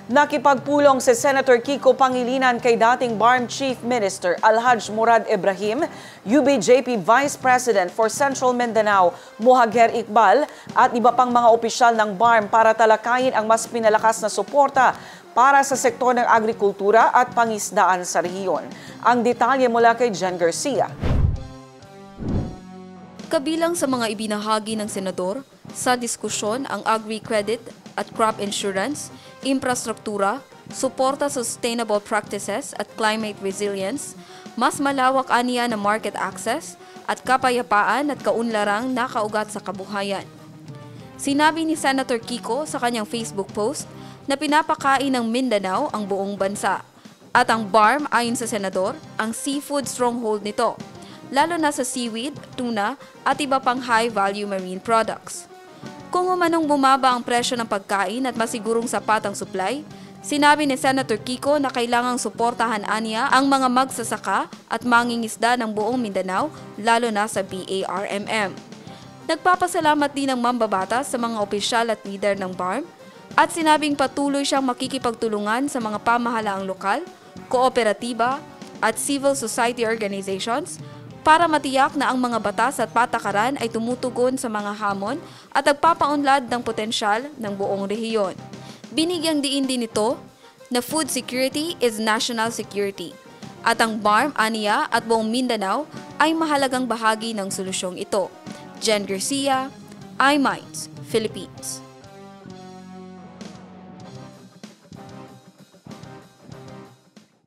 Nakipagpulong si Senator Kiko Pangilinan kay dating BARM Chief Minister Alhaj Murad Ibrahim, UBJP Vice President for Central Mindanao Mohager Iqbal at iba pang mga opisyal ng BARM para talakayin ang mas pinalakas na suporta para sa sektor ng agrikultura at pangisdaan sa rehiyon. Ang detalye mula kay Jen Garcia. Kabilang sa mga ibinahagi ng senador sa diskusyon ang agri-credit at crop insurance, infrastruktura, suporta sa sustainable practices at climate resilience, mas malawak aniya na market access at kapayapaan at kaunlarang nakaugat sa kabuhayan. Sinabi ni Senator Kiko sa kanyang Facebook post na pinapakain ng Mindanao ang buong bansa at ang BARM ayon sa senador ang seafood stronghold nito, lalo na sa seaweed, tuna at iba pang high-value marine products. Kung umanong bumaba ang presyo ng pagkain at masigurong sapat ang supply, sinabi ni Senator Kiko na kailangang suportahan aniya ang mga magsasaka at mangingisda ng buong Mindanao, lalo na sa BARMM. Nagpapasalamat din ang mambabatas sa mga opisyal at leader ng BARM at sinabing patuloy siyang makikipagtulungan sa mga pamahalaang lokal, kooperatiba at civil society organizations para matiyak na ang mga batas at patakaran ay tumutugon sa mga hamon at nagpapaunlad ng potensyal ng buong rehiyon. Binigyang diin din ito na food security is national security at ang BARM, aniya at buong Mindanao ay mahalagang bahagi ng solusyong ito. Jen Garcia, iMinds, Philippines.